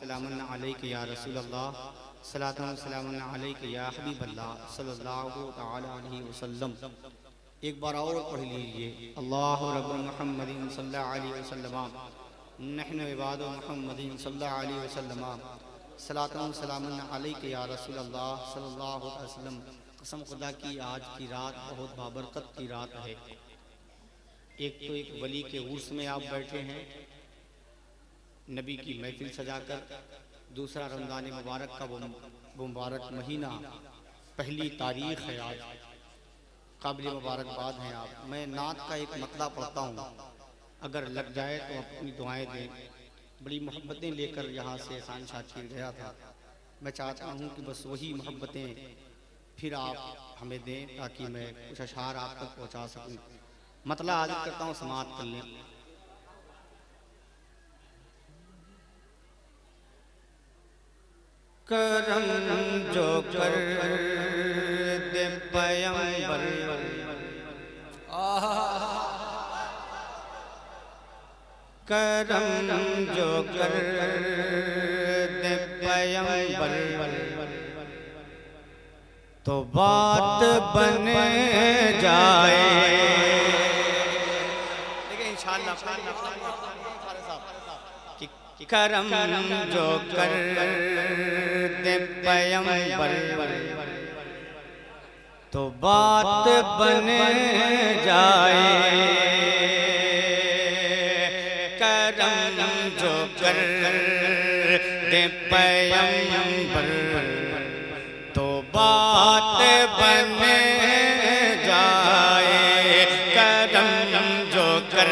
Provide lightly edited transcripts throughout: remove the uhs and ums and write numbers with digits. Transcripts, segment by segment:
सलामुन अलैका या रसूल अल्लाह, सलातुन सलामुन अलैका या हबीब अल्लाह सल्लल्लाहु तआला अलैहि वसल्लम। एक बार और पढ़ लीजिए, अल्लाहु रब्बु मुहम्मदिन सल्लल्लाहु अलैहि वसल्लम, नहनु इबादु मुहम्मदिन सल्लल्लाहु अलैहि वसल्लम, सलातुन सलामुन अलैका या रसूल अल्लाह सल्लल्लाहु अलैहि वसल्लम। कसम खुदा की आज की रात बहुत बाबरकत की रात है। एक तो एक वली के उर्स में आप बैठे हैं, नबी की महफिल सजाकर, दूसरा रमज़ान मुबारक का वो मुबारक महीना, पहली तारीख है आज, काबिल मुबारकबाद हैं आप। मैं नात का एक मतला पढ़ता हूँ, अगर लग जाए तो अपनी दुआएं दें। बड़ी मोहब्बतें लेकर यहाँ से एहसान शाकिर गया था। मैं चाहता हूँ कि बस वही मोहब्बतें फिर आप हमें दें ताकि मैं कुछ अशार आप तक पहुँचा सकूँ। मतला आदत करता हूँ, समाअत कर लें। करम जो कर दे पैगंबर, करम जो कर दे पैगंबर, तो बात बन जाए। देखिए इंशाअल्लाह करम जो कर दे पैगंबर, तो बात बन जाए। करम जो कर दे पैगंबर, तो बात बन जाए। करम जो कर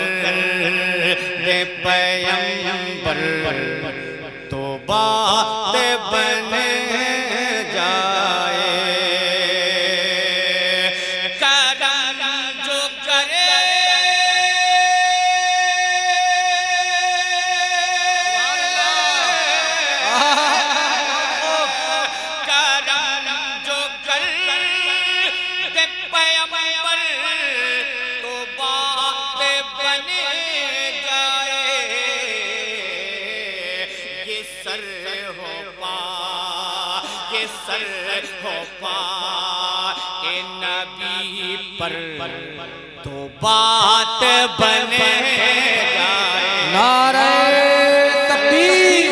दे पैगंबर, तो बात बन जाए। करम जो करे सर हो पाए नबी पर, तो बात बन जाए। नारे तकबीर,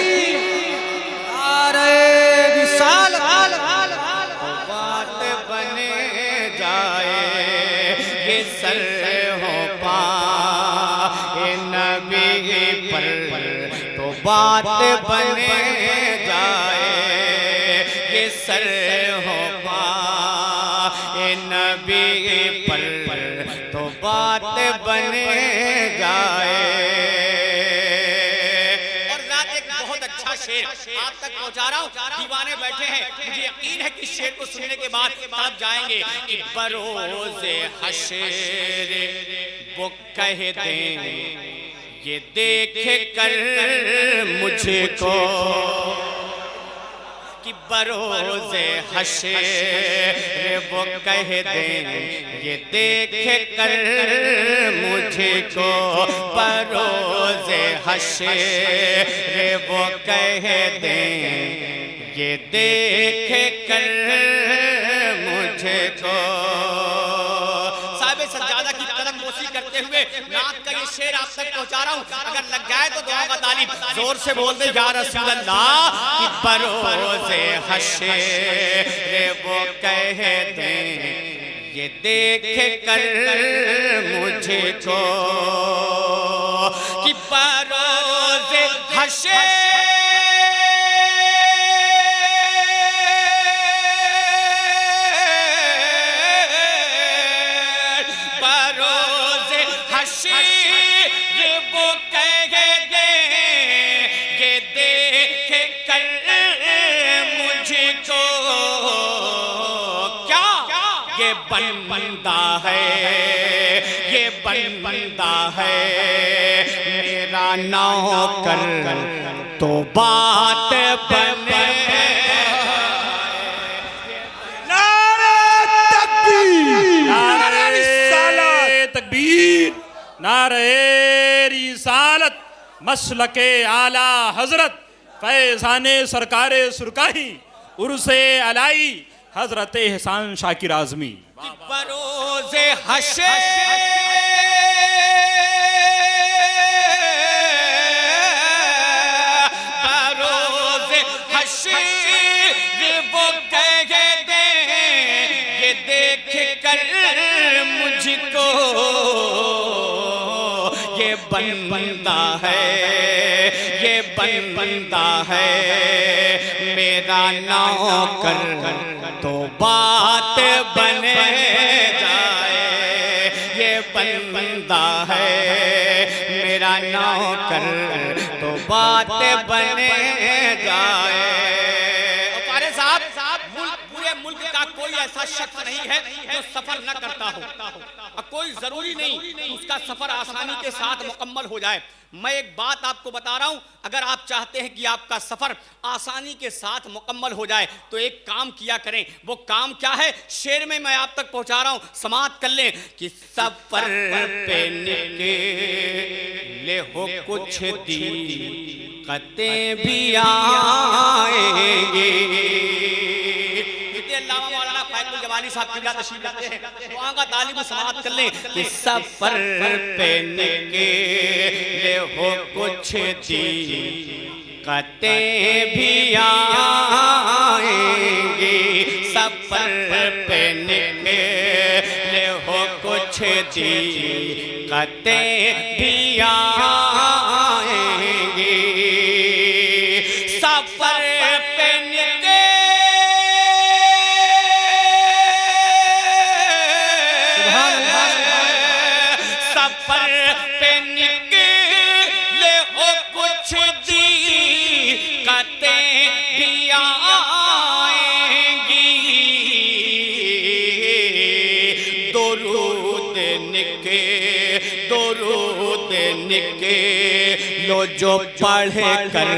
नारे रिसालत, तो बात बन जाए। ये सर हो पाए नबी पर, तो बात बन जाए। सर हो पाए नबी पर, तो बात बन जाए। और रात एक बहुत अच्छा शेर आप तक पहुंचा रहा हूँ। दीवाने बैठे हैं, मुझे यकीन है कि शेर को सुनने के बाद तब जाएंगे कि बरोज़े हश्र वो कह दें, ये देख कर मुझको कि बरोज़े हश्र वो कह दें, ये देख कर मुझको। बरोज़े हश्र वो कह दें, ये देख कर मुझको। साहिब सज्जादा की कदम बोसी करते हुए नात का ये शेर आप तक पहुंचा रहा हूँ। अगर लग जाए तो दुआ का तालीब जोर से बोल दे या रसूल अल्लाह। कि बरोज़े हश्र वो कह दें, ये देख कर मुझको। कि बरोज़े हश्र बंदा है, ये बंदा है मेरा नौकर, तो बात बने। नारे तकबीर, नारे तकबीर, नारे रिसालत, मसलके आला हजरत फैजाने सरकारे सुरकाही उर्से अलाई हजरत एहसान शाकिर आजमी। बरोज़े हशर बरोज़े हशर वो कह दे ये देख कर मुझको ये बंदा है, ये बंदा है मेरा नौकर तो बात बने जाए। ये बंदा है मेरा नौकर तो बात बने जाए। फारे साहब, पूरे मुल्क का कोई ऐसा शख्स नहीं है जो सफर न करता हो, और कोई जरूरी नहीं कि उसका सफर आसानी के साथ मुकम्मल हो जाए। मैं एक बात आपको बता रहा हूं, अगर आप चाहते हैं कि आपका सफर आसानी के साथ मुकम्मल हो जाए तो एक काम किया करें। वो काम क्या है, शेर में मैं आप तक पहुंचा रहा हूं, समाप्त कर लें कि सफर पे निकले हो कुछ दिक्कतें भी आएंगी। जवानी साहब की तशरीफ लाते हैं, वहाँ का तालिब समाप्त कर लें कि सफर पे निकले हो कुछ दिक्कतें भी आएंगी। सफर पे निकले हो कुछ दिक्कतें भी आएंगी। सफर पे लो जो पढ़े कर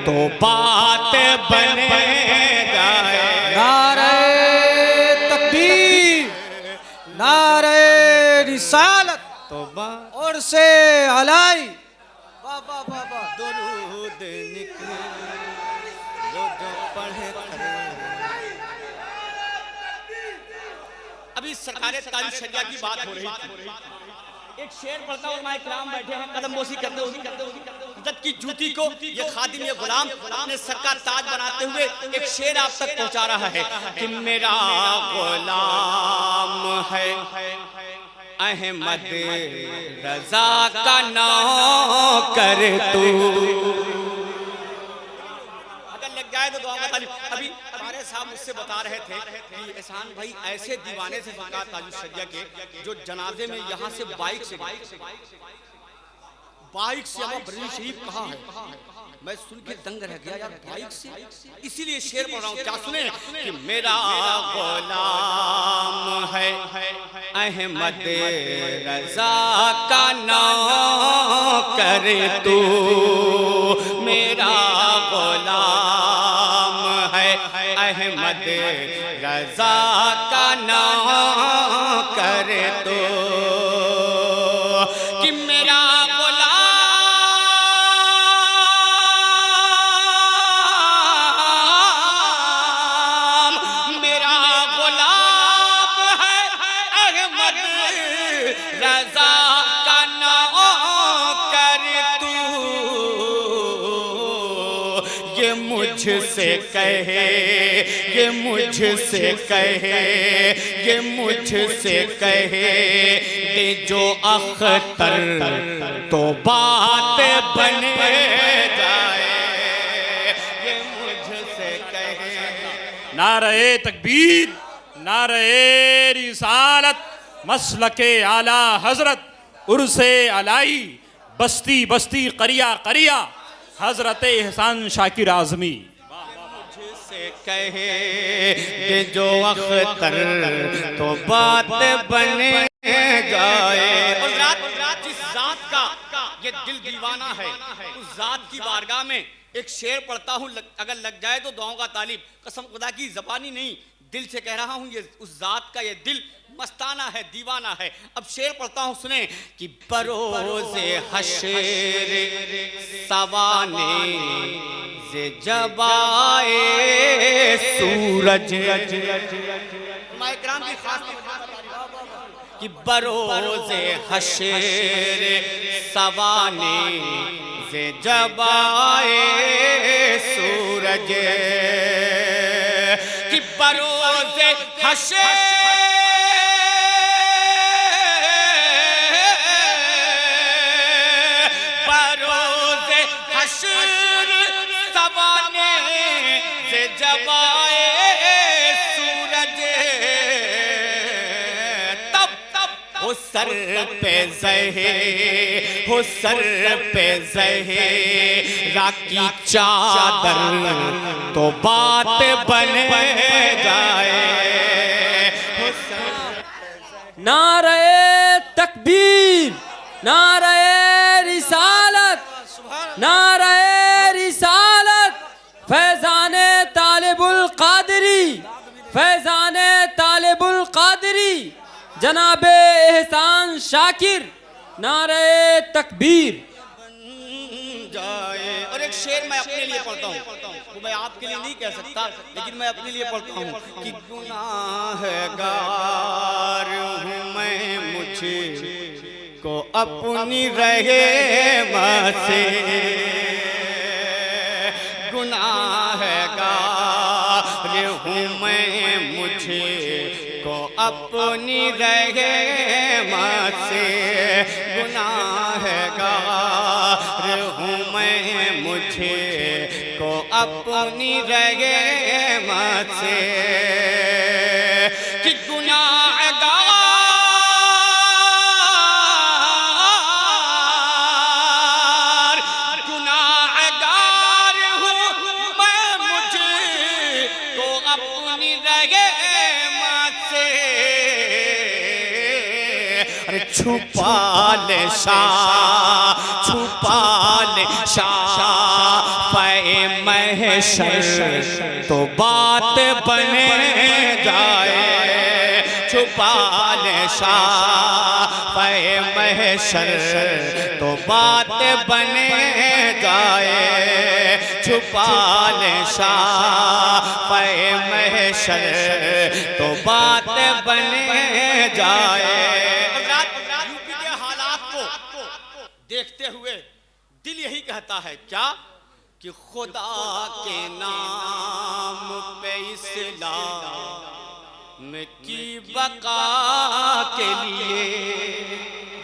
तो बात बने जाए। नारे तकबीर, नारे रिसालत और से अलाई। वाह वाह वाह वाह। दुरूद निकले लो जो पढ़े कर। अभी सरकारे तारीख शरिया की बात हो रही थी, एक शेर पढ़ता हूँ, मैं इकराम बैठे हैं कदमबोसी करते हुए इज्जत की जूती को ये खादिम ये गुलाम अपने सर का ताज बनाते हुए एक शेर आप तक पहुंचा रहा है कि मेरा गुलाम है अहमद रजा का नौकर तू। अगर लग जाए तो दुआ का तालिब। अभी हमारे साहब मुझसे बता रहे थे कि एहसान भाई ऐसे दीवाने से ज़कात ताजुल शरिया के जो जनाजे में यहाँ से बाइक से हमारा बरेली शरीफ कहाँ है, मैं सुन के दंग रह गया यार, बाइक से। इसीलिए शेर पढ़ रहा हूँ, क्या सुने कि मेरा गुलाम है अहमद रजा का नौकर तू। मेरा गुलाम है अहमद रजा का नौकर तू। कि मेरा मुझसे कहे ये मुझसे कहे ये मुझसे कहे दे जो अख्तर तो बात बने जाए। ये मुझसे कहे। नारे तकबीर, नारे रिसालत, मसलके आला हजरत उर्से अलाई, बस्ती बस्ती करिया करिया हजरत एहसान शाकिर आजमी। मुझसे कहे कि जो अख्तर तो बात बने जाए। और जिस जात का ये दिल दीवाना है उस जात की बारगाह में एक शेर पढ़ता हूँ, अगर लग जाए तो दुआओं का तालिब। कसम खुदा की ज़बानी नहीं, दिल से कह रहा हूं, ये उस जात का ये दिल मस्ताना है, दीवाना है। अब शेर पढ़ता हूं, सुने कि बरोज़े हश्र सवाने से जब आए सूरज, माइकराम की खास कि बरोज़े हश्र सवाने से जब आए सूरज, कि बरोज़े हश्र सवाने से जब आए सूरज, तब हो सर पे जहे, हो सर पे जहे राकी चादर तो बात बन जाए। नारे तकबीर, नारे रिसालत, नारे रिसालत, फैजाने तालिबुल कादरी, फैजाने तालिबुल कादरी, जनाबे एहसान शाकिर, नारे तकबीर। जाए। और एक शेर मैं अपने लिए पढ़ता हूँ, वो मैं आपके लिए नहीं कह सकता, लेकिन मैं अपने लिए पढ़ता हूँ कि गुनाहगार हूँ मैं, मुझे को अपनी रहमत से, गुनाहगार हूँ मैं, मुझे को अपनी रहमत से, गुनाहगार हूँ मैं, मुझे को अपनी रहमत से, कि गुनाहगार हूँ मैं, मुझे को अपनी रहमत से, अरे छुपा ले शाह, छुपा ले शाह पे महशर तो बात बन जाए, छुपा ले शाह पे महशर तो बात बन जाए, छुपा ले शाह पे महशर तो बात बन जाए। यूपी के हालात को देखते हुए दिल यही कहता है क्या, कि खुदा के नाम पे इस्लाम की बका के लिए,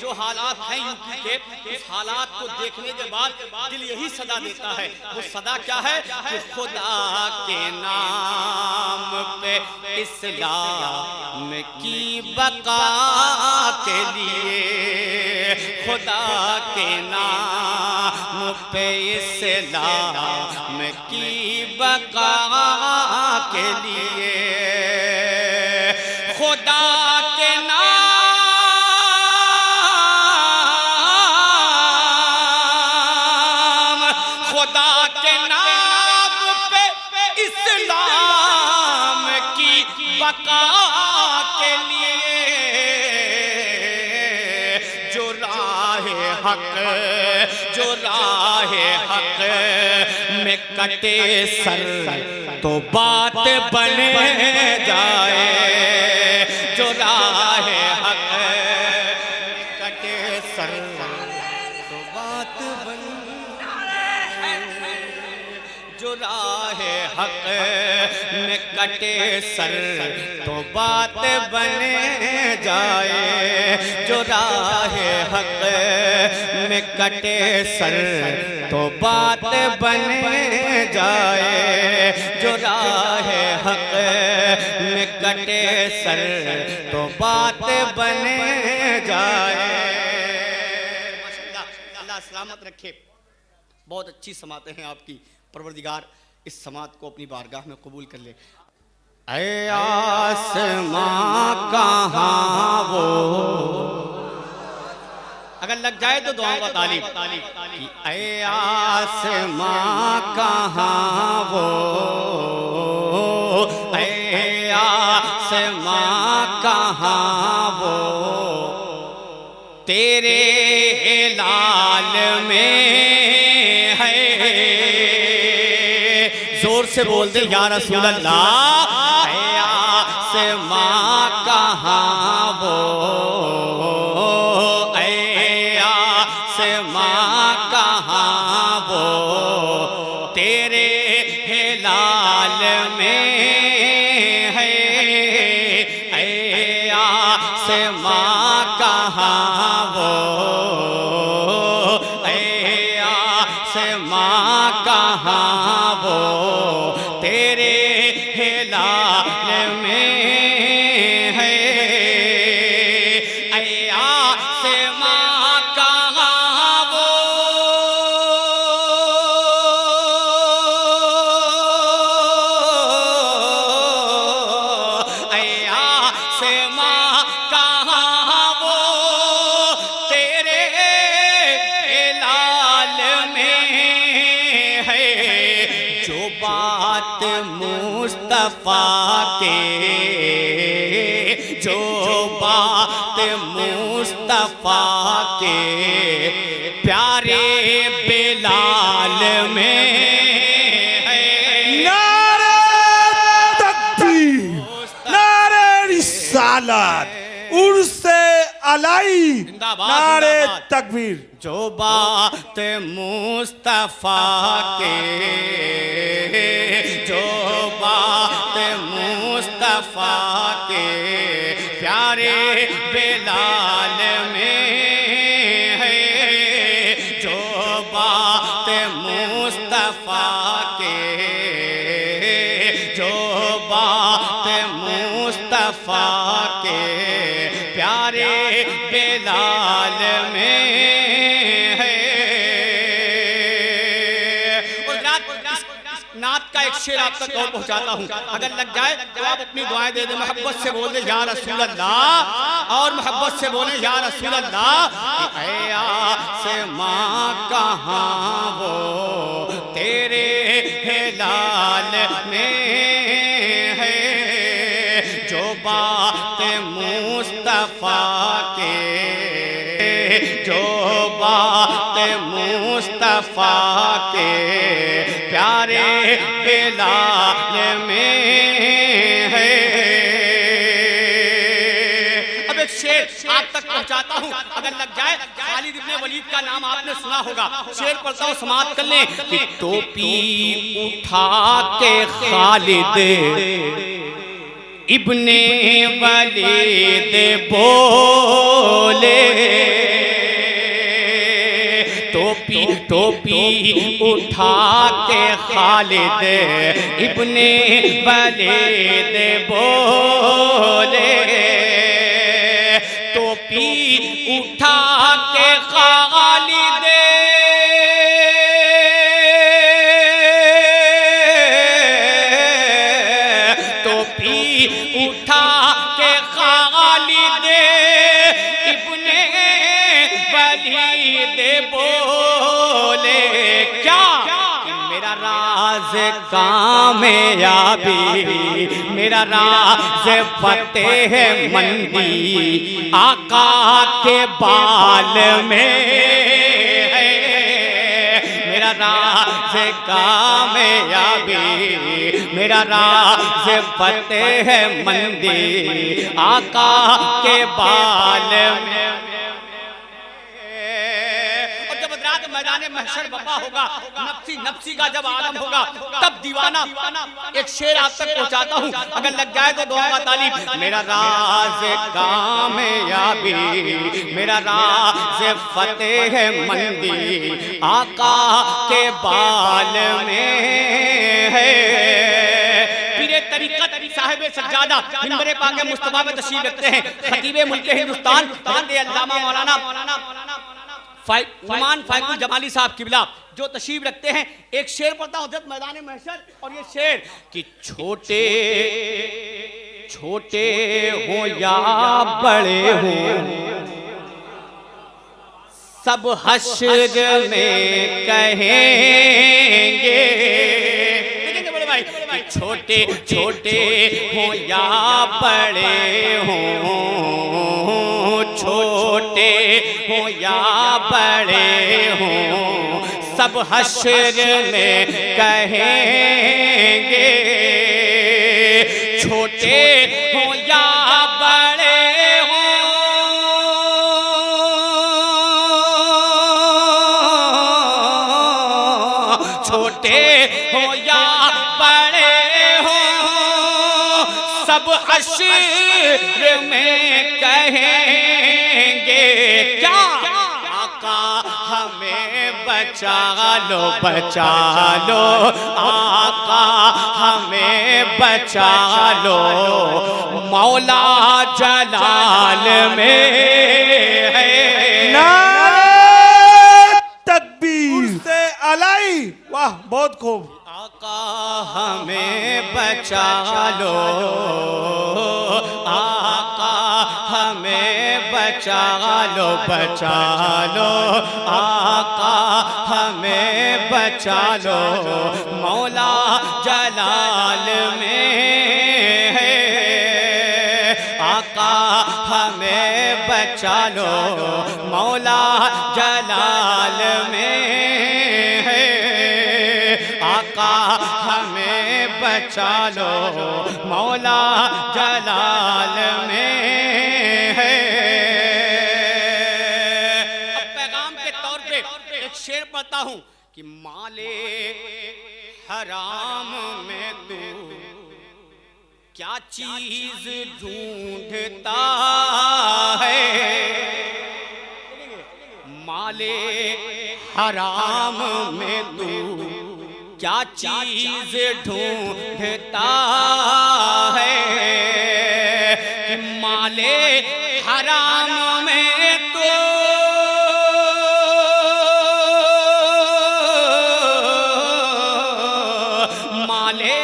जो हालात हैं यूपी के, उस हालात को देखने के बाद दिल यही सदा देता है। वो सदा क्या है, कि खुदा के नाम पे इस्लाम की बका के लिए, खुदा के नाम पे इस्लाम की बका के लिए, खुदा के नाम, खुदा के नाम पे इस्लाम की बका के लिए, जो राह हक, जो राह हक में कटे सर तो बात बन जाए, जो राह हक कटे सर तो बात बन, जो राह हक में कटे सर तो बात बन जाए, जो राह हक में कटे सर तो बात बन जाए, जो राह हक में कटे सर तो बात बन जाए। अल्लाह सलामत रखे। बहुत अच्छी समातें हैं आपकी, परवरदिगार इस समात को अपनी बारगाह में कबूल कर ले। ऐ आसमां कहाँ वो, अगर लग जाए तो दुआ का तालीम, कि ऐ आसमां कहाँ वो, ऐ तेरे लाल में है। जोर से बोल दे या रसूल अल्लाह। आसमां कहाँ वो, आसमां कहाँ वो, तेरे लाल में है। आसमां कहाँ वो, आसमां कहाँ वो, तेरे लाल में है। आसमां कहाँ वो, आसमां कहाँ वो, तेरे लाल में है। जो बात मुस्तफा के, जो बात मुस्तफा के प्यारे बिलाल में है। नारे तकबीर, नारे रिसालत, उर्से अलाई, जिंदाबाद, नारे जिंदाबाद। तकबीर। जो बात मुस्तफा के, जो बात मुस्तफा के प्यारे बिलाल में है। जो बात मुस्तफा के, जो बात मुस्तफा के प्यारे बिलाल में है। नात का एक शेर आप तक और पहुंचाता हूं, अगर लग जाए तो आप अपनी दुआएं दे दे। मोहब्बत से बोल दे या रसूल अल्लाह, और मोहब्बत से बोले या रसूल अल्लाह। आसमां कहाँ वो, तेरे लाल में है। जो बात मुस्तफा के, जो बात मुस्तफा के प्यारे बिलाल में है। अब एक शेर आप तक पहुंचाता हूं, अगर लग जाए। खालिद इब्ने वलीद का नाम आपने सुना होगा। शेर पढ़ता हूं, समाप्त कर लें कि टोपी उठा के खालिद इब्ने वलीद बोले। टोपी टोपी उठा के खालिद इब्ने वलीद बोले। टोपी उठा के खालिद उठा के खालिद इब्ने वलीद बोले। क्या कि मेरा राज कामयाबी, मेरा राज फतेह मंदी आका के बाल में है। मेरा राज कामयाबी, मेरा राज फतेह मंदी आका के बाल में। और जब रात मैदान महशर बपा होगा, नफ्सी नफ्सी का जब आलम होगा, तब दीवाना एक शेर आप तक पहुंचाता हूं, अगर लग जाए तो दूंगा तालीम। मेरा राज कामयाबी, मेरा राज फतेह मंदी आका के बाल में है। तरीक़त साहिब सज्जादा मिंबर पाक मुस्तफा में तशरीफ रखते हैं। खतीबे मुल्क हिंदुस्तान अल्लामा मौलाना नुमान फायकुल जमाली साहब किबला जो तशरीफ रखते हैं। एक शेर पढ़ता हूं हज़रत मैदान महशर, और ये शेर कि छोटे छोटे हो या बड़े हो सब हश्र में कहेंगे। छोटे छोटे हो या बड़े हो छोटे हों या बड़े हों, सब हश्र में कहेंगे। छोटे हों या बड़े हों, छोटे हों या बड़े हों, सब हश्र में कहेंगे। क्या आका हमें बचा लो, बचा लो आका हमें बचा लो, मौला जलाल में है। नारे तकबीर से अलाई। वाह, बहुत खूब। आका हमें बचा लो, आका हमें बचा लो, बचा लो आका हमें बचा लो, मौला जलाल में है। आका हमें बचा लो, मौला जलाल में है। आका हमें बचा लो, मौला जलाल में है। अब पैगाम के तौर पे एक शेर पढ़ता हूं कि माले हराम में तू क्या चीज ढूंढता है। माले हराम में तू क्या चीज ढूंढता है। कि माले हराम में तो माले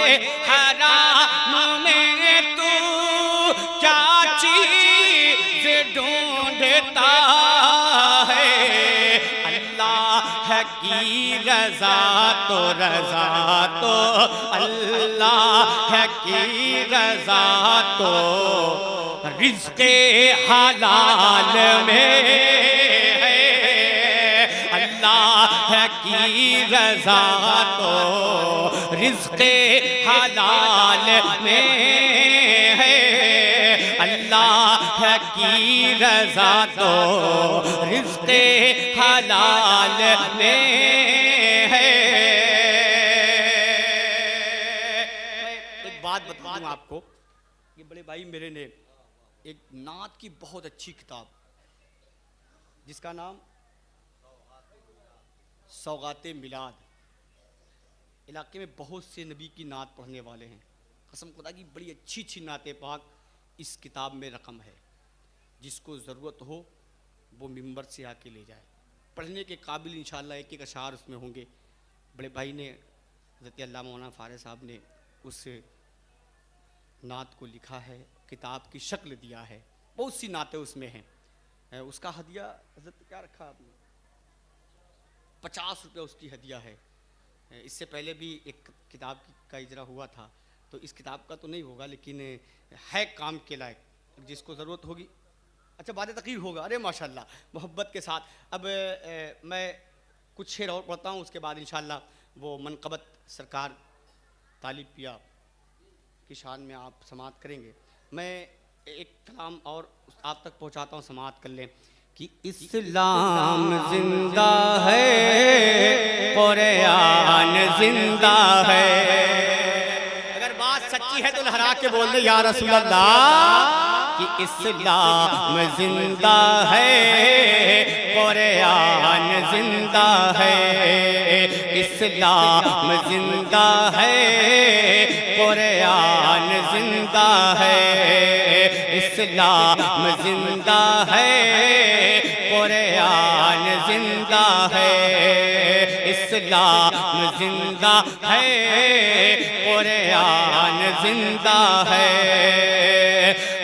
हराम में तू क्या चीज ढूंढता है। अल्लाह की रजा तो रजा तो अल्लाह की रजा तो रिज़्क़े हलाल में है। अल्लाह की रजा तो रिज़्क़े हलाल में है। अल्लाह की रजा तो रिज़्क़े हलाल में है। एक बात बता दूं आपको, ये बड़े भाई मेरे ने एक नात की बहुत अच्छी किताब जिसका नाम सौगाते मिलाद, इलाके में बहुत से नबी की नात पढ़ने वाले हैं। कसम खुदा की बड़ी अच्छी अच्छी नाते पाक इस किताब में रकम है। जिसको ज़रूरत हो वो मिंबर से आके ले जाए। पढ़ने के काबिल इंशाअल्लाह एक एक अशार उसमें होंगे। बड़े भाई ने हज़रत अल्लामा मौलाना फ़ारिस साहब ने उस नात को लिखा है, किताब की शक्ल दिया है। बहुत सी नातें उसमें हैं। उसका हदिया हज़रत क्या रखा आपने? 50 रुपये उसकी हदिया है। इससे पहले भी एक किताब का इजरा हुआ था, तो इस किताब का तो नहीं होगा, लेकिन है काम के लायक, जिसको ज़रूरत होगी। अच्छा, बाद तक़रीर होगा। अरे माशाल्लाह, मोहब्बत के साथ। अब मैं कुछ शेर और पढ़ता हूँ, उसके बाद इंशाअल्लाह वो मनक़बत सरकार तालिब पिया की शान में आप समाअत करेंगे। मैं एक कलाम और आप तक पहुँचाता हूँ, समाअत कर लें कि इस्लाम जिंदा है, कुरान जिंदा है। अगर बात सच्ची है तो लहरा के बोल दे या रसूल अल्लाह। कि इस्लाम जिंदा है, कुरान जिंदा है। इस्लाम जिंदा है, कुरान जिंदा है। इस्लाम जिंदा है, कुरान जिंदा है। इस्लाम जिंदा है, कुरान जिंदा है।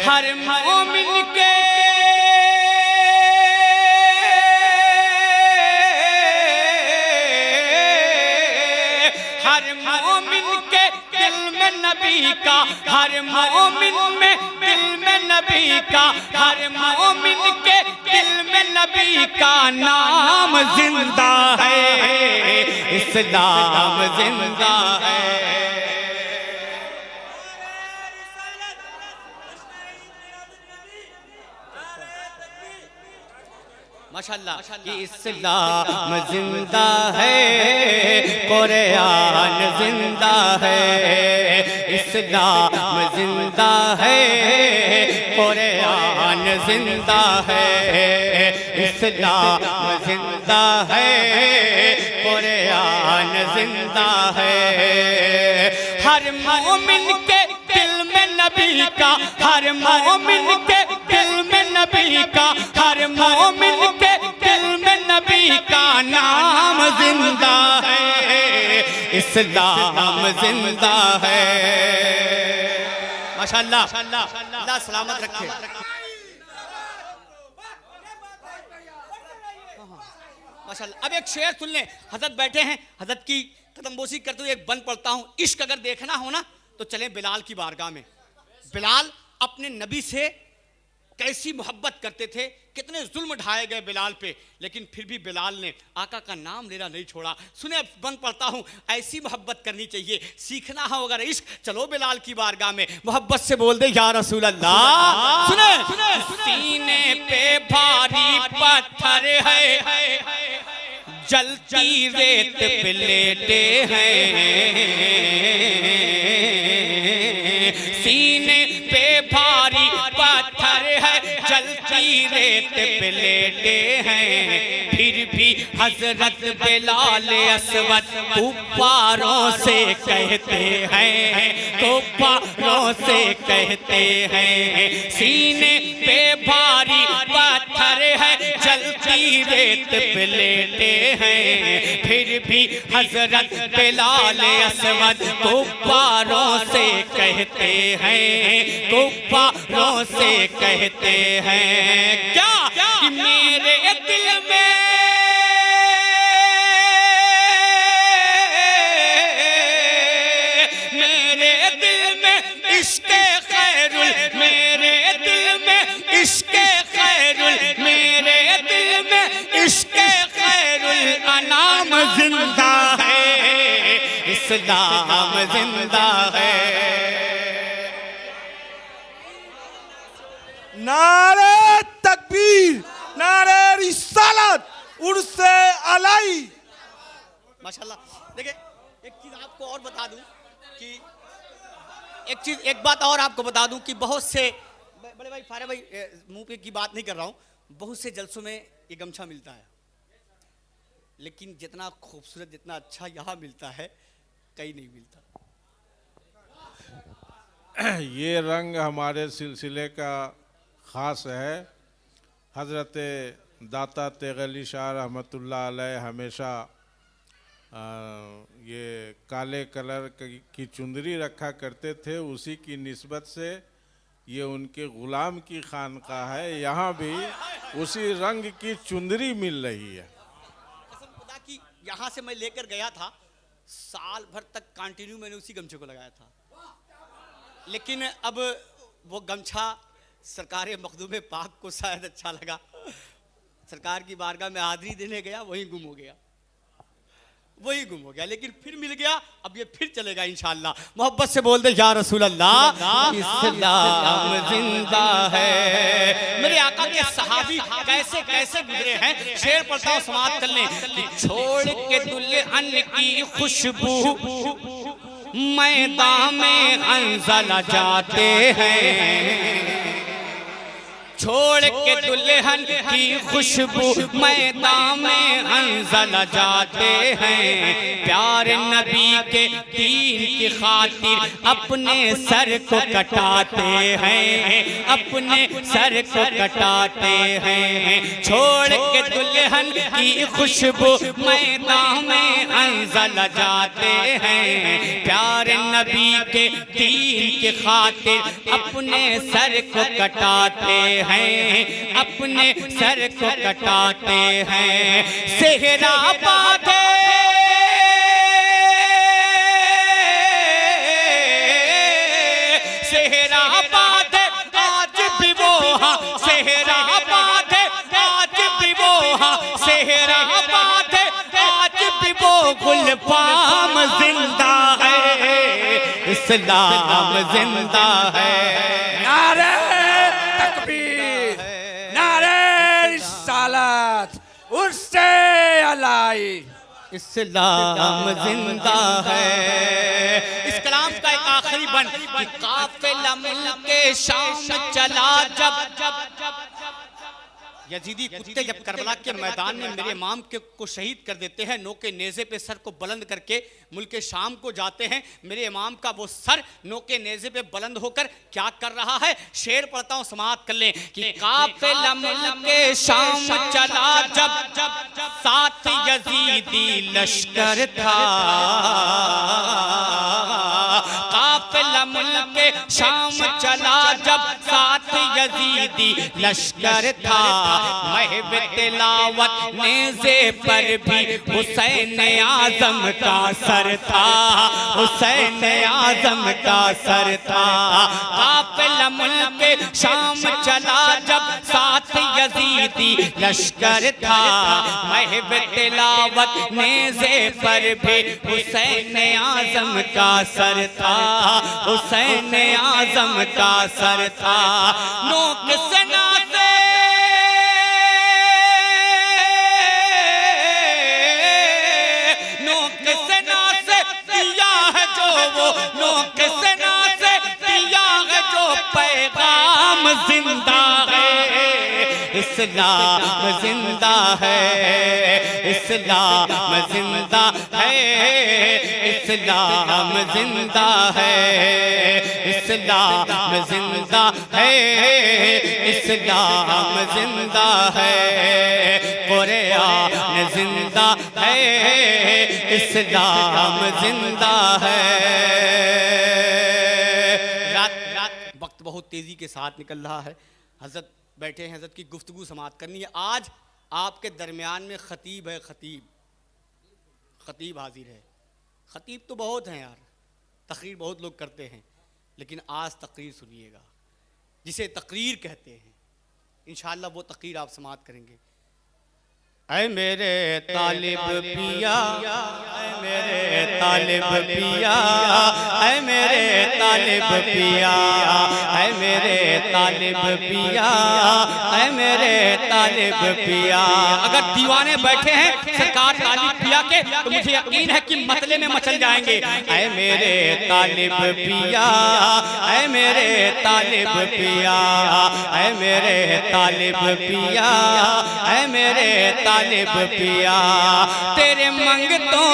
हर मोमिन के हर मोमिन के दिल में नबी का, हर मोमिन में दिल में नबी का, हर मोमिन के दिल में नबी का नाम जिंदा है, इस्लाम जिंदा है। माशाअल्लाह, इस्लाम जिंदा है, कुरान जिंदा है, इस्लाम जिंदा है, कुरान जिंदा है, इस्लाम जिंदा है, कुरान जिंदा है। हर मोमिन के दिल में नबी का, हर मोमिन के दिल में नबी का, हर मोमिन के दिल में नबी का नाम जिंदा है, इस्लाम जिंदा है। माशाअल्लाह, अल्लाह सलामत रखे। माशाअल्लाह। अब एक शेर सुन लें, हजरत बैठे हैं, हजरत की कदमबोसी करते हुए एक बंद पढ़ता हूं। इश्क अगर देखना हो ना तो चलें बिलाल की बारगाह में। बिलाल अपने नबी से कैसी मोहब्बत करते थे, कितने जुल्म ढाए गए बिलाल पे, लेकिन फिर भी बिलाल ने आका का नाम लेना नहीं छोड़ा। सुने, बंद पढ़ता हूं, ऐसी मोहब्बत करनी चाहिए। सीखना हो अगर इश्क, चलो बिलाल की बारगाह में, मोहब्बत से बोल दे या रसूल अल्लाह। सुने, सीने पे भारी पत्थर है, जलती रेत पे लेटे हैं, सीने पे भारी पत्थर है, जलती रेत पे लेटे हैं, फिर भी हजरत बिलाल असवद कुफ्फारों से कहते हैं, कुफ्फारों से कहते हैं। सीने पे भारी पत्थर है, जलती रेत पे लेटे हैं, फिर भी हजरत बिलाल असवद कुफ्फारों से कहते हैं, कुफ्फारों से कहते हैं क्या कि मेरे दिल में, मेरे दिल में इश्क़े खैरुल, मेरे दिल में इश्क़े खैरुल, मेरे दिल में इश्क़े खैरुल अनाम जिंदा है, इस्लाम जिंदा है। नारे तकबीर, नारे रिसालत, उर्से अलाई। माशाल्लाह। देखिए, एक चीज आपको और बता दूं कि एक बात और आपको बता दूं कि बहुत से बड़े भाई, फारे भाई, मुंह पे की बात नहीं कर रहा हूं, बहुत से जलसों में ये गमछा मिलता है, लेकिन जितना खूबसूरत, जितना अच्छा यहाँ मिलता है कहीं नहीं मिलता। ये रंग हमारे सिलसिले का ख़ास है। हज़रत दाता तेगली शाह रहमतुल्लाह अलैह हमेशा ये काले कलर की चुंदरी रखा करते थे, उसी की निस्बत से ये उनके ग़ुलाम की खानक़ाह है। यहाँ भी उसी रंग की चुंदरी मिल रही है। कसम खुदा की, यहाँ से मैं लेकर गया था, साल भर तक कंटिन्यू मैंने उसी गमछे को लगाया था, लेकिन अब वो गमछा सरकार मखदूम पाक को शायद अच्छा लगा, सरकार की बारगाह में हाज़िरी देने गया, वहीं गुम हो गया, वही गुम हो गया, लेकिन फिर मिल गया। अब ये फिर चलेगा इंशाअल्लाह। मोहब्बत से बोल दे या रसूल अल्लाह। इस्लाम जिंदा है। मेरे आका के सहाबी कैसे कैसे गुजरे हैं, शेर पढ़ता हूं, समाप्त कर लें कि छोड़ के दुल्हन की खुशबू मैदान में अंजला जाते हैं, छोड़ के दुल्हन की खुशबू मैदान में अंजला जाते हैं, प्यार नबी के दीन की खातिर अपने सर को कटाते हैं, अपने सर को कटाते हैं। छोड़ के दुल्हन की खुशबू मैदान में अंजला जाते हैं, प्यार नबी के दीन की खातिर अपने सर को कटाते हैं, अपने सर को कटाते हैं। सेहरा बांधे सेहरा बांधे आज भी वो हाँ सेहरा बांधे आज भी वो हाँ सेहरा बांधे आज भी वो गुलफाम जिंदा है इस्लाम जिंदा है। नारे तकबीर, नारे रिसालत, उर्से अलाई, इस्लाम जिंदा है। इस कलाम का एक आखिरी बन कि काफिला मिलके शाम चला जब यजीदी कुत्ते जब करबला के मैदान में मेरे इमाम को शहीद कर देते हैं, नोके नेज़े पे सर को बुलंद करके मुल्क शाम को जाते हैं। मेरे इमाम का वो सर नोके नेज़े पे बुलंद होकर क्या कर रहा है, शेर पढ़ता हूँ समाअत कर लें कि काफिला मिलके शाम चला जब साथ यजीदी लश्कर था, काफिला मिलके शाम चला जब साथ यजीदी लश्कर था। महब तिलावत नेज़े पर भी हुसैन आज़म का सर था, हुसैन आज़म का सर था। काफिला मुल्के शाम चला जब साथ यजीदी लश्कर था, महब तिलावत नेज़े पर भी हुसैन आज़म का सर था, हुसैन आज़म का सर था। नोक सना से नोक सना से दिया है जो वो नोक सना से दिया है जो पैगाम जिंदा है इस्लाम जिंदा है इस्लाम जिंदा है इस्लाम जिंदा है इस्लाम जिंदा है इस्लाम जिंदा है कुरान जिंदा है इस्लाम जिंदा है। रात वक्त बहुत तेजी के साथ निकल रहा है। हजरत बैठे हैं, हजरत की गुफ्तगू समाअत करनी है। आज आपके दरमियान में खतीब है, खतीब हाजिर है। खतीब तो बहुत हैं यार, तकरीर बहुत लोग करते हैं, लेकिन आज तकरीर सुनिएगा जिसे तकरीर कहते हैं। इंशाअल्लाह वो तकरीर आप समाअत करेंगे। ऐ मेरे तालिब पिया, ऐ मेरे तालिब पिया, ऐ मेरे तालिब पिया, ऐ मेरे तालिब पिया, ऐ मेरे तालिब पिया। अगर दीवाने बैठे हैं सरकार तालिब पिया के तो मुझे यकीन है कि मतले में मचल जाएंगे। ऐ मेरे तालिब पिया, ऐ मेरे तालिब पिया, ऐ मेरे तालिब पिया, ऐ मेरे तालिब पिया। तेरे मंगतों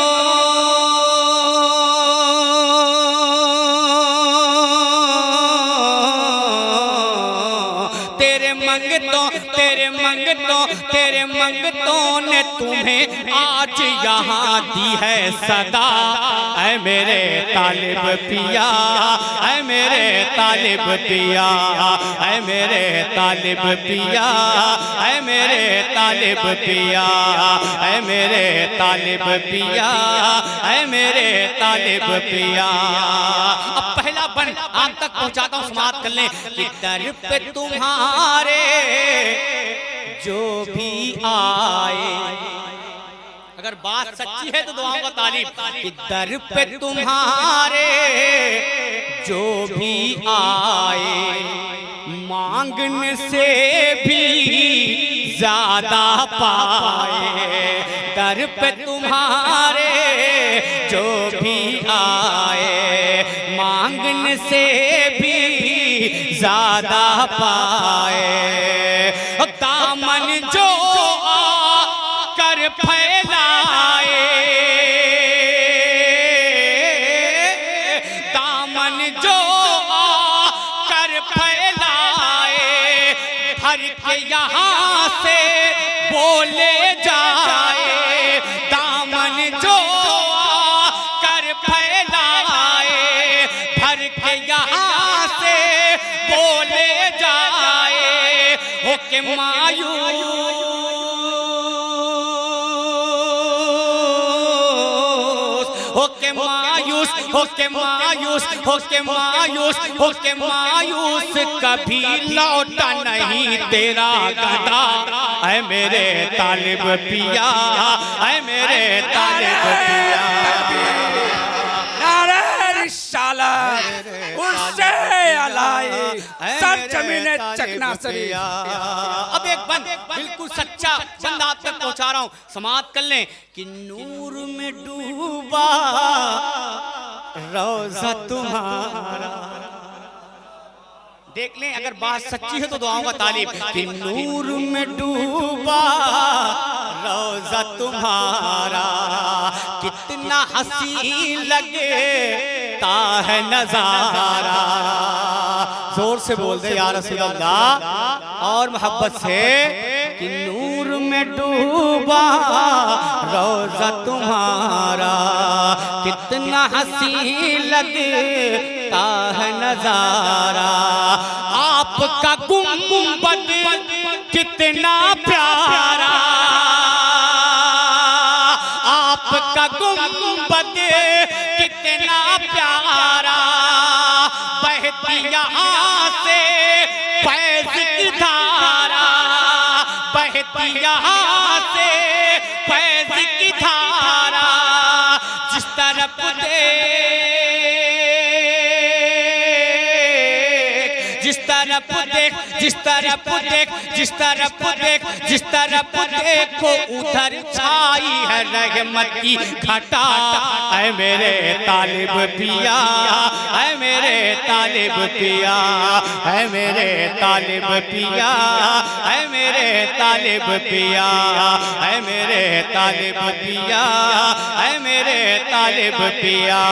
तेरे मंगतों ने तुम्हें आज यहाँ दी है सदा। ऐ मेरे तालिब पिया, ऐ मेरे तालिब पिया, ऐ मेरे तालिब पिया, ऐ मेरे तालिब पिया, ऐ मेरे तालिब पिया, ऐ मेरे तालिब पिया। अब पहला बन आप तक पहुँचाता हूँ, समाअत कर लें कि दर पे तुम्हारे जो भी आए। अगर बात सच्ची है तो दुआओं का तालीब कि दर पे तुम्हारे जो भी आए, मांगने से भी ज्यादा पाए। दर पे तुम्हारे जो भी आए, मांगने से भी ज्यादा पाए। दामन जो आकर फैलाए, दामन जो आकर फैलाए, भर के यहाँ से बोले जाए। दामन जो आकर फैलाए, भर के यहाँ से बोले जाए। के मायूस हो के मायूस, हो के मायूस, हो के मायूस, कभी लौटा नहीं तेरा गदा। ऐ मेरे तालिब पिया, ऐ मेरे तालिब पिया। नारे रिसालत उर्से अलाई सर जमीने चकनाचूर। अब एक बंद बिल्कुल सच्चा बंदा आप तक पहुंचा रहा हूं, समाप्त कर लें कि नूर में डूबा रोजा तुम्हारा। देख लें अगर बात सच्ची है तो दुआओं का तालिब कि नूर में डूबा रोजा तुम्हारा, कितना हसीन लगता है नजारा। जोर से बोल दे या रसूल अल्लाह और मोहब्बत से कि नूर में डूबा रोजा तुम्हारा, कितना हसीन लगता है नजारा। आपका गुंबद कितना प्यारा, आपका गुंबद कितना प्यारा, बहती यहाँ से फैज़ की धारा, बहती यहाँ से फैज़ की धारा। जिस तरफ देख, जिस तरफ देख, जिस तरफ देख, जिस तरफ देख, जिस तरफ देखो उधर छाई है रहमत की घटा। ऐ मेरे तालिब पिया, ऐ मेरे तालिब पिया, ऐ मेरे तालिब पिया, ऐ मेरे तालिब पिया, ऐ मेरे तालिब पिया, ऐ मेरे तालिब पिया,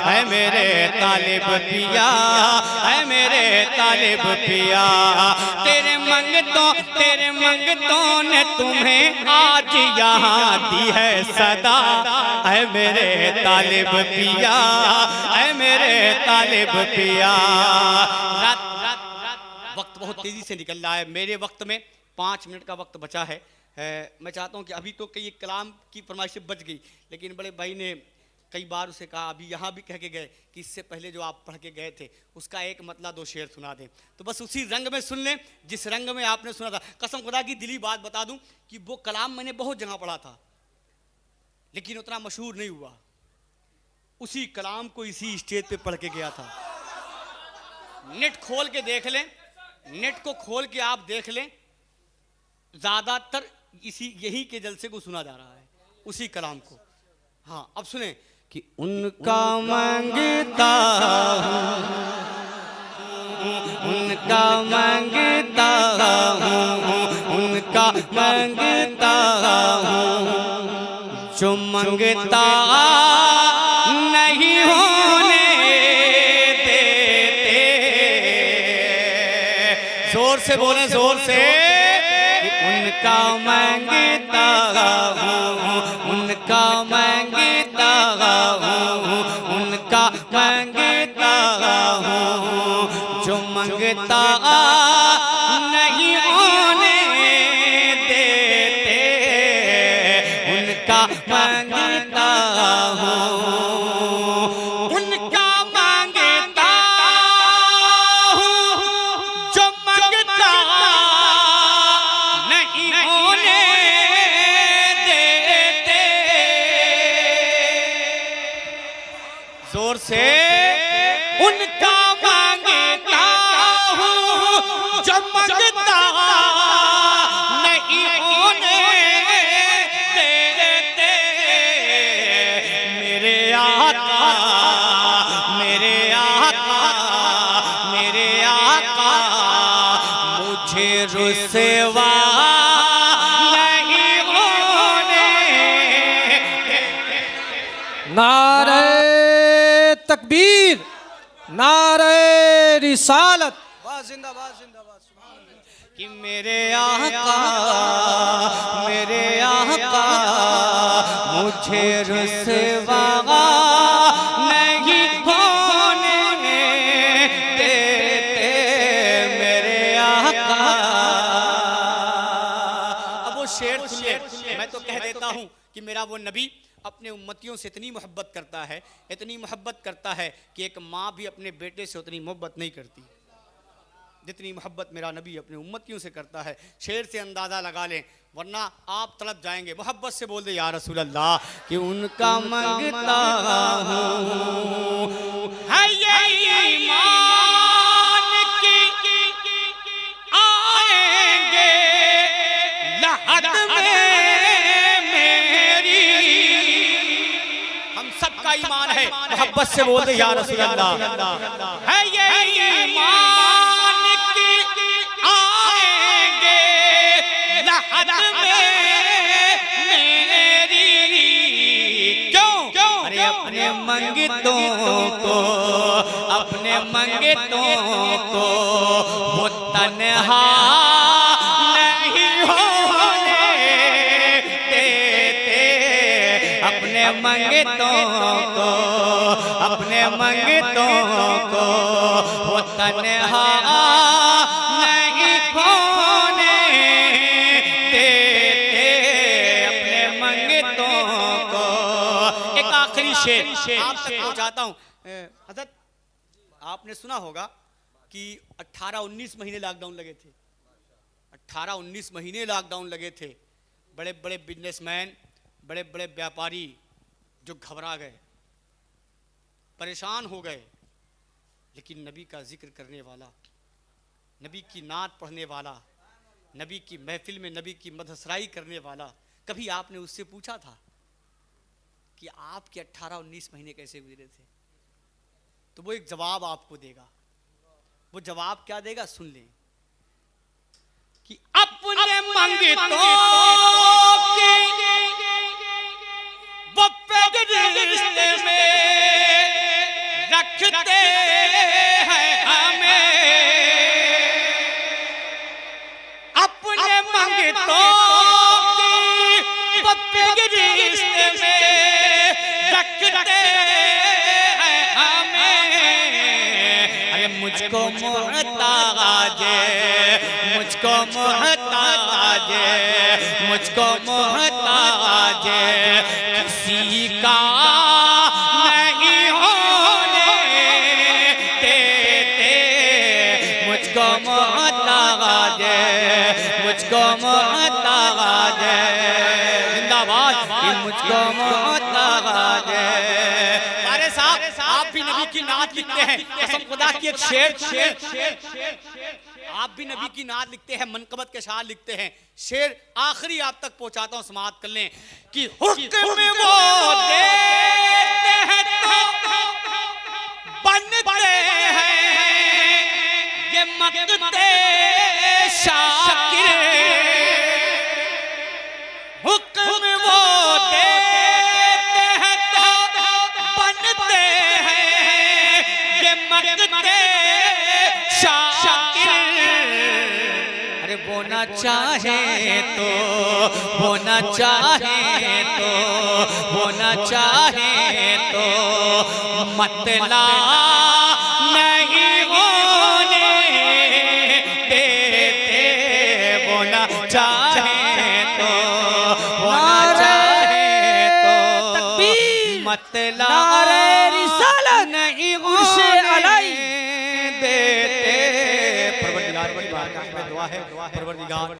ऐ मेरे तालिब पिया, ऐ मेरे तालिब पिया। तेरे मंगतों ने तुम्हें आज यहाँ दी है सदा। ऐ मेरे तालिब पिया, ऐ मेरे तालिब पिया। वक्त बहुत तेजी से निकल रहा है, मेरे वक्त में 5 मिनट का वक्त बचा है। मैं चाहता हूँ कि अभी तो कई कलाम की फरमाइश बच गई, लेकिन बड़े भाई ने कई बार उसे कहा, अभी यहाँ भी कह के गए कि इससे पहले जो आप पढ़ के गए थे उसका एक मतलब 2 शेर सुना दें। तो बस उसी रंग में सुन लें जिस रंग में आपने सुना था। कसम खुदा की दिली बात बता दूं कि वो कलाम मैंने बहुत जगह पढ़ा था लेकिन उतना मशहूर नहीं हुआ। उसी कलाम को इसी स्टेज पे पढ़ के गया था। नेट खोल के देख लें, नेट को खोल के आप देख लें, ज़्यादातर यही के जलसे को सुना जा रहा है, उसी कलाम को। हाँ अब सुने कि उनका मांगता हूँ, उनका मांगता हूँ, उनका मांगता हूँ, जो मांगता नहीं होने देते। जोर से बोले, जोर से कि उनका मांगता हूँ, उनका मांगता हूँ, उनका मांगता हूँ, जो मांगता नहीं होने देते। उनका मांगता हूँ, उनका मांगता हूँ, जो मांगता नहीं होने देते। जोर से उनका मांगता हूँ, जो मांगता नहीं होने देते। मेरे आका, मेरे आका, मेरे आका, मुझे रुसवा नहीं होने। नारे तकबीर, नारे रिसालत, जिंदाबाद जिंदाबाद। कि मेरे आका, मेरे आका, मुझे रुसवा नहीं होने देते। मेरे आका। अब वो शेर सुनिए, मैं तो कह देता हूँ कि मेरा वो नबी अपने उम्मतियों से इतनी मोहब्बत करता है, इतनी मोहब्बत करता है कि एक माँ भी अपने बेटे से उतनी मोहब्बत नहीं करती जितनी मोहब्बत मेरा नबी अपने उम्मतियों से करता है। शेर से अंदाज़ा लगा लें, वरना आप तड़प जाएंगे। मोहब्बत से बोल दे या रसूल अल्लाह कि उनका मंगता हूँ है ये ईमान की आएंगे लहद में मेरी। हम सबका ईमान है, मोहब्बत से बोल दे या रसूल अल्लाह है ये ईमान अपने मंगतों को, अपने मंगतों को वो तन्हा नहीं होने देते। अपने मंगतों को, अपने मंगतों को वो तन्हा नहीं होने देते। अपने मंगतों को। एक आखिरी शेर आप तक पहुंचाता हूं। हज़रत आपने सुना होगा कि 18-19 महीने लॉकडाउन लगे थे। 18-19 महीने लॉकडाउन लगे थे। बड़े बड़े बिजनेसमैन, बड़े बड़े व्यापारी जो घबरा गए, परेशान हो गए। लेकिन नबी का जिक्र करने वाला, नबी की नात पढ़ने वाला, नबी की महफिल में नबी की मदहसराई करने वाला, कभी आपने उससे पूछा था कि आपके 18-19 महीने कैसे गुजरे थे? तो वो एक जवाब आपको देगा। वो जवाब क्या देगा सुन लें कि अपने मंगतों की वो रिश्ते में रखते हैं हमें। अपने मंगतों की वो रिश्ते में रखते हैं हमें। अरे मुझको मोहताज, मुझको मोहताज, मुझको मोहताज किसी का नहीं होने देते। मुझको मोहताज, मुझको मोहताज, जिंदाबाद, मुझको मोहताज। अरे साहब आप भी नबी की नात लिखते हैं, कसम खुदा की एक शेर आप भी नबी की नात लिखते हैं, मनकबत के शार लिखते हैं। शेर आखिरी आप तक पहुंचाता हूं, समाअत कर लें कि हुक्म वो देते हैं तो बनते हैं ये मकते शाकिर। हुक्म वो देते हैं तो बनते हैं ये मकते शाकिर। अरे वो ना चाहे तो, वो ना चाहे तो, वो ना चाहे तो मतला नहीं होने देते। वो ना चाहे तो, वो ना चाहे तो मतला नहीं होने देते। परवरदिगार की बारगाह में दुआ है, परवरदिगार